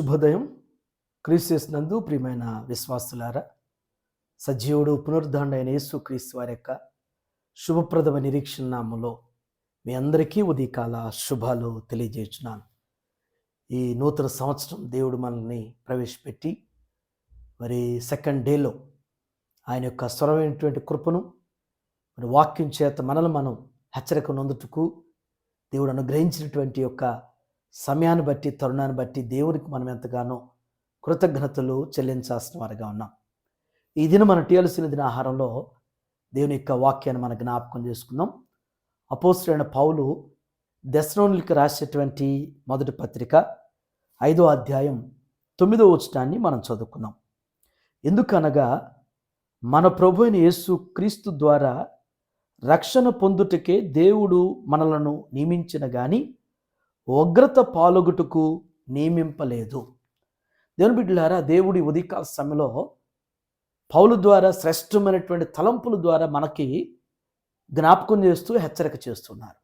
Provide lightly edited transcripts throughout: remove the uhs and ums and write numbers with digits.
శుభోదయం. క్రీస్తునందు ప్రియమైన విశ్వాసులారా, సజీవుడు పునరుద్ధారుడైన యేసుక్రీస్తు వారి యొక్క శుభప్రదమ నిరీక్షణ నామములో మీ అందరికీ ఉదయకాల శుభాలు తెలియజేస్తున్నాను. ఈ నూతన సంవత్సరం దేవుడు మనల్ని ప్రవేశపెట్టి మరి సెకండ్ డేలో ఆయన యొక్క స్వరమైనటువంటి కృపను మరి వాక్యం చేత మనల్ని మనం హెచ్చరిక నొందుటకు దేవుడు అనుగ్రహించినటువంటి యొక్క సమయాన్ని బట్టి, తరుణాన్ని బట్టి దేవునికి మనం ఎంతగానో కృతజ్ఞతలు చెల్లించాల్సిన వారిగా ఉన్నాం. ఈ దినం మనం టీయాల్సిన దిన ఆహారంలో దేవుని యొక్క వాక్యాన్ని మనం జ్ఞాపకం చేసుకుందాం. అపోస్తలుడైన పౌలు దెస్సలోనికీయులకు రాసేటువంటి మొదటి పత్రిక 5వ అధ్యాయం 9వ వచనాన్ని మనం చదువుకుందాం. ఎందుకనగా మన ప్రభు అయిన యేసు క్రీస్తు ద్వారా రక్షణ పొందుటకే దేవుడు మనలను నియమించిన గాని ఉగ్రత పాలొగుటకు నియమింపలేదు. దేవుని బిడ్డలారా, దేవుడి ఉదయకాల సమయంలో పౌలు ద్వారా శ్రేష్టమైనటువంటి తలంపుల ద్వారా మనకి జ్ఞాపకం చేస్తూ హెచ్చరిక చేస్తున్నారు.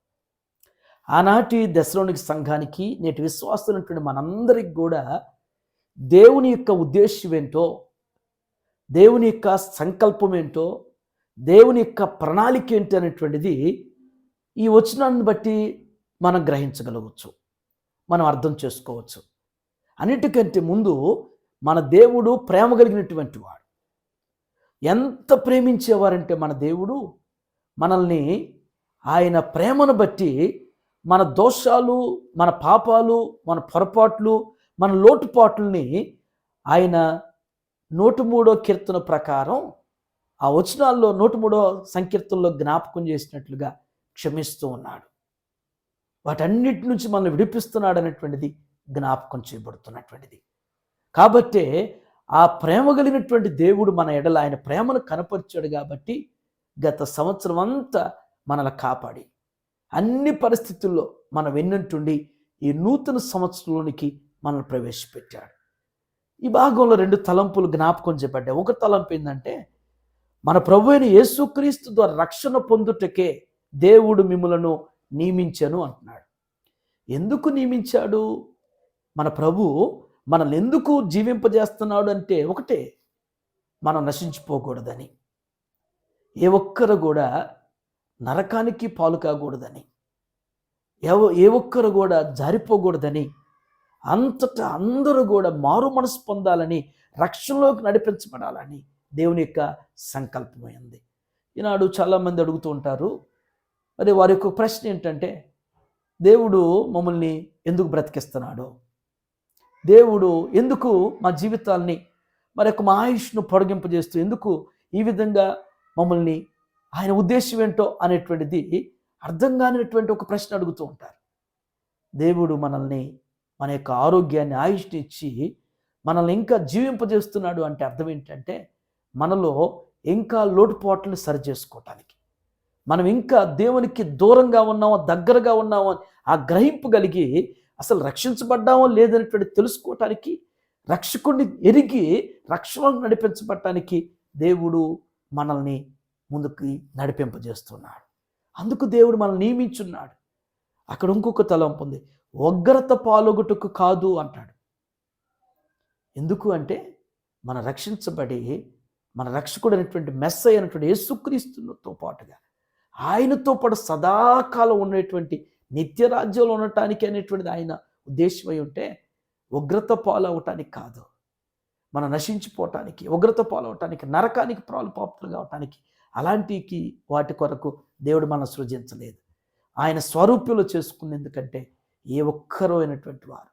ఆనాటి దెస్సలోనికీ సంఘానికి, నేటి విశ్వాసులైనటువంటి మనందరికి కూడా దేవుని యొక్క ఉద్దేశం ఏంటో, దేవుని యొక్క సంకల్పం ఏంటో, దేవుని యొక్క ప్రణాళిక ఏంటి అనేటువంటిది ఈ వచనాన్ని బట్టి మనం గ్రహించగలవచ్చు, మనం అర్థం చేసుకోవచ్చు. అన్నిటికంటే ముందు మన దేవుడు ప్రేమ కలిగినటువంటి వాడు. ఎంత ప్రేమించేవారంటే మన దేవుడు మనల్ని ఆయన ప్రేమను బట్టి మన దోషాలు, మన పాపాలు, మన పొరపాట్లు, మన లోటుపాట్లని ఆయన 103వ కీర్తన ప్రకారం ఆ వచనాల్లో 103వ సంకీర్తనలో జ్ఞాపకం చేసినట్లుగా క్షమిస్తూ ఉన్నాడు. వాటన్నిటి నుంచి మనం విడిపిస్తున్నాడు అనేటువంటిది జ్ఞాపకం చేయబడుతున్నటువంటిది. కాబట్టే ఆ ప్రేమ కలిగినటువంటి దేవుడు మన ఎడల ఆయన ప్రేమను కనపరిచాడు. కాబట్టి గత సంవత్సరం అంతా మనల్ని కాపాడి అన్ని పరిస్థితుల్లో మన వెన్నంటుండి ఈ నూతన సంవత్సరంలోనికి మనల్ని ప్రవేశపెట్టాడు. ఈ భాగంలో 2 తలంపులు జ్ఞాపకం చేయబడ్డాయి. ఒక తలంపు ఏంటంటే, మన ప్రభు అయిన యేసుక్రీస్తు ద్వారా రక్షణ పొందుటకే దేవుడు మిమ్ములను నియమించాను అంటున్నాడు. ఎందుకు నియమించాడు? మన ప్రభు మనల్ని ఎందుకు జీవింపజేస్తున్నాడు అంటే, ఒకటే, మనం నశించిపోకూడదని, ఏ ఒక్కరు కూడా నరకానికి పాలు కాకూడదని, ఏ ఒక్కరు కూడా జారిపోకూడదని, అంతటా అందరూ కూడా మారు మనసు పొందాలని, రక్షణలోకి నడిపించబడాలని దేవుని యొక్క సంకల్పమైంది. ఈనాడు చాలామంది అడుగుతూ ఉంటారు, మరి వారి యొక్క ప్రశ్న ఏంటంటే, దేవుడు మమ్మల్ని ఎందుకు బ్రతికిస్తున్నాడు? దేవుడు ఎందుకు మా జీవితాల్ని మరి యొక్క మా ఆయుష్ను పొడిగింపజేస్తూ ఎందుకు ఈ విధంగా మమ్మల్ని, ఆయన ఉద్దేశం ఏంటో అనేటువంటిది అర్థం కానిటువంటి ఒక ప్రశ్న అడుగుతూ ఉంటారు. దేవుడు మనల్ని, మన యొక్క ఆరోగ్యాన్ని, ఆయుష్ని ఇచ్చి మనల్ని ఇంకా జీవింపజేస్తున్నాడు అంటే అర్థం ఏంటంటే, మనలో ఇంకా లోటుపాట్లను సరి చేసుకోవటానికి, మనం ఇంకా దేవునికి దూరంగా ఉన్నామో దగ్గరగా ఉన్నామో ఆ గ్రహింపు కలిగి అసలు రక్షించబడ్డామో లేదనేటువంటి తెలుసుకోవటానికి, రక్షకుడిని ఎరిగి రక్షణకు నడిపించబడటానికి దేవుడు మనల్ని ముందుకు నడిపింపజేస్తున్నాడు. అందుకు దేవుడు మనల్ని నియమించున్నాడు. అక్కడ ఇంకొక తలంపు ఉంది, ఉగ్రత పాలొగుటకు కాదు అంటాడు. ఎందుకు అంటే, మన రక్షించబడి మన రక్షకుడు అనేటువంటి మెస్సయ్య అయినటువంటి యేసుక్రీస్తుతో పాటుగా ఆయనతో పాటు సదాకాలం ఉండేటువంటి నిత్య రాజ్యంలో ఉండటానికి అనేటువంటిది ఆయన ఉద్దేశమై ఉంటే, ఉగ్రత పాలవటానికి కాదు, మనం నశించిపోవటానికి, ఉగ్రత పాలవటానికి, నరకానికి పాపులు కావటానికి, అలాంటికి వాటి కొరకు దేవుడు మనం సృజించలేదు. ఆయన స్వరూపంలో చేసుకుంది. ఎందుకంటే ఏ ఒక్కరూ అయినటువంటి వారు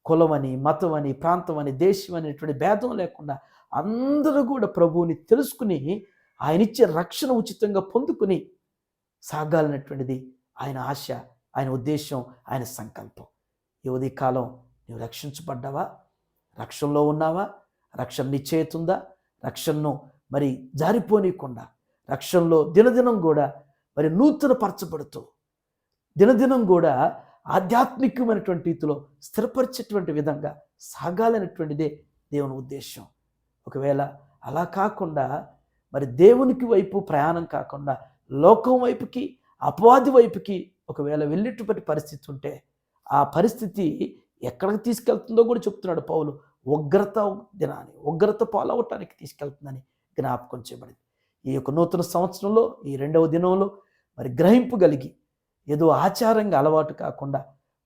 కులమని, మతమని, ప్రాంతం అని, దేశం అనేటువంటి భేదం లేకుండా అందరూ కూడా ప్రభువుని తెలుసుకుని ఆయన ఇచ్చే రక్షణ ఉచితంగా పొందుకుని సాగాలనేటువంటిది ఆయన ఆశ, ఆయన ఉద్దేశం, ఆయన సంకల్పం. ఈ ఉదయకాలం నువ్వు రక్షించబడ్డావా? రక్షణలో ఉన్నావా? రక్షణ నిశ్చయిత ఉందా? రక్షణను మరి జారిపోనీయకుండా రక్షణలో దినదినం కూడా మరి నూతన పరచబడుతూ దినదినం కూడా ఆధ్యాత్మికమైనటువంటి రీతిలో స్థిరపరిచేటువంటి విధంగా సాగాలనేటువంటిదే దేవుని ఉద్దేశం. ఒకవేళ అలా కాకుండా మరి దేవునికి వైపు ప్రయాణం కాకుండా లోకం వైపుకి, అపవాది వైపుకి ఒకవేళ వెళ్ళేటువంటి పరిస్థితి ఉంటే, ఆ పరిస్థితి ఎక్కడికి తీసుకెళ్తుందో కూడా చెప్తున్నాడు పౌలు. ఉగ్రత దినాన్ని, ఉగ్రత పాలవటానికి తీసుకెళ్తుందని జ్ఞాపకం చేయబడింది. ఈ యొక్క నూతన సంవత్సరంలో ఈ 2వ దినంలో మరి గ్రహింపు కలిగి ఏదో ఆచారంగా అలవాటు కాకుండా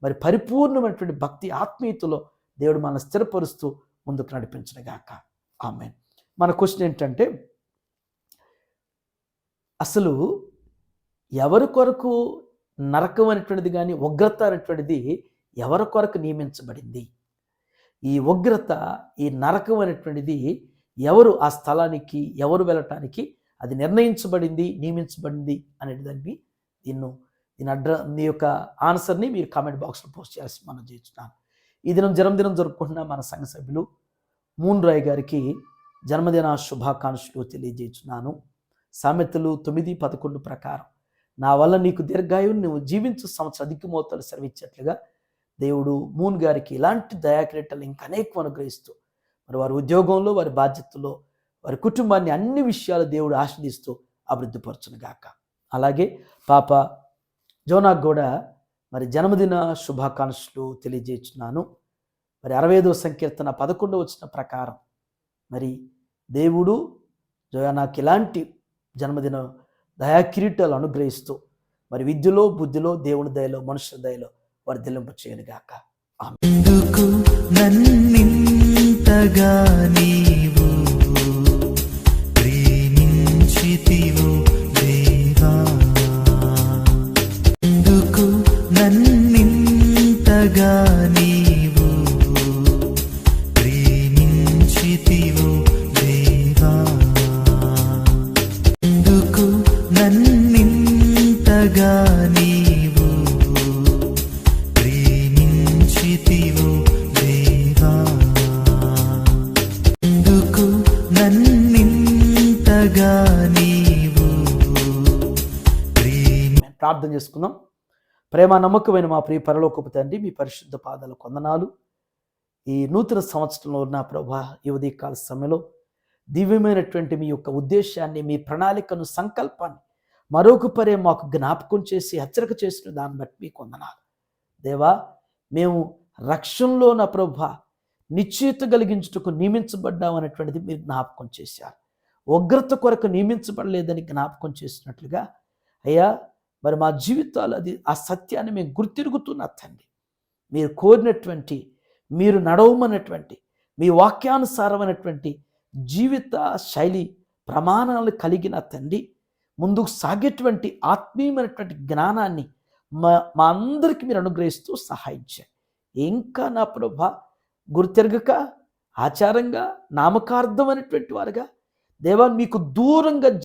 మరి పరిపూర్ణమైనటువంటి భక్తి ఆత్మీయతలో దేవుడు మనల్ని స్థిరపరుస్తూ ముందుకు నడిపించునుగాక. ఆమేన్. మన క్వశ్చన్ ఏంటంటే, అసలు ఎవరి కొరకు నరకం అనేటువంటిది కానీ ఉగ్రత అనేటువంటిది ఎవరి కొరకు నియమించబడింది? ఈ ఉగ్రత, ఈ నరకం అనేటువంటిది ఎవరు ఆ స్థలానికి ఎవరు వెళ్ళటానికి అది నిర్ణయించబడింది, నియమించబడింది అనే దాన్ని దీని యొక్క ఆన్సర్ని మీరు కామెంట్ బాక్స్లో పోస్ట్ చేయాల్సి మనం చేస్తున్నాను. ఈ దినం జన్మదినం జరుపుకుంటున్న మన సంఘ సభ్యులు మూన్ రాయ్ గారికి జన్మదిన శుభాకాంక్షలు తెలియజేస్తున్నాను. సామెతలు 9:11 ప్రకారం నా వల్ల నీకు దీర్ఘాయువు, నువ్వు జీవించు సంవత్సరం అధికమవుతాలు సెలవిచ్చేట్లుగా దేవుడు మూన్ గారికి ఇలాంటి దయాకిరీటాలు ఇంకా అనేకం అనుగ్రహిస్తూ మరి వారి ఉద్యోగంలో, వారి బాధ్యతల్లో, వారి కుటుంబాన్ని అన్ని విషయాలు దేవుడు ఆశీర్దిస్తూ అభివృద్ధిపరచునుగాక. అలాగే పాప జోనాకు కూడా మరి జన్మదిన శుభాకాంక్షలు తెలియజేస్తున్నాను. మరి 65వ సంకీర్తన 11వ వచనం ప్రకారం మరి దేవుడు జోనాకు ఇలాంటి జన్మదిన దయాకిరీటాలు అనుగ్రహిస్తూ మరి విద్యలో, బుద్ధిలో, దేవుని దయలో, మనుషుల దయలో వర్ధిల్లింప చేయనుగాక. ఎందుకు నన్నింతగా నీవు ప్రేమించితివో దేవా, ఎందుకు నన్నింతగా నీవు ప్రేమించితివో దేవా, ఎందుకు నన్నింతగా నీవు ప్రేమించితివో దేవా, ఎందుకు నన్నింతగా నీవు ప్రార్థన చేసుకుందాం. ప్రేమ నమ్మకమైన మా ప్రియ పరలోకపు తండ్రి, మీ పరిశుద్ధ పాదాలకు వందనాలు. ఈ నూతన సంవత్సరంలో ఉన్న ప్రభా, ఈ ఉదయకాల సమయంలో దివ్యమైనటువంటి మీ యొక్క ఉద్దేశాన్ని, మీ ప్రణాళికను, సంకల్పాన్ని మరొక పరే మాకు జ్ఞాపకం చేసి హెచ్చరిక చేసిన దాన్ని బట్టి మీకు వందనాలు దేవా. మేము రక్షణలో నా ప్రభా నిశ్చయిత కలిగించుటకు నియమించబడ్డాం అనేటువంటిది మీరు జ్ఞాపకం చేశారు. ఉగ్రత కొరకు నియమించబడలేదని జ్ఞాపకం చేసినట్లుగా అయ్యా, మరి మా జీవితాలు అది ఆ సత్యాన్ని మేము గుర్తిరుగుతున్నా తండ్రి. మీరు కోరినటువంటి, మీరు నడవమన్నటువంటి, మీ వాక్యానుసారమైనటువంటి జీవిత శైలి ప్రమాణాలు కలిగిన తండ్రి, ముందుకు సాగేటువంటి ఆత్మీయమైనటువంటి జ్ఞానాన్ని మా అందరికీ మీరు అనుగ్రహిస్తూ సహాయం చేయండి. ఇంకా నా ప్రభా గుర్తెరగక ఆచారంగా నామకార్థమైనటువంటి వారుగా దేవా మీకు దూరంగా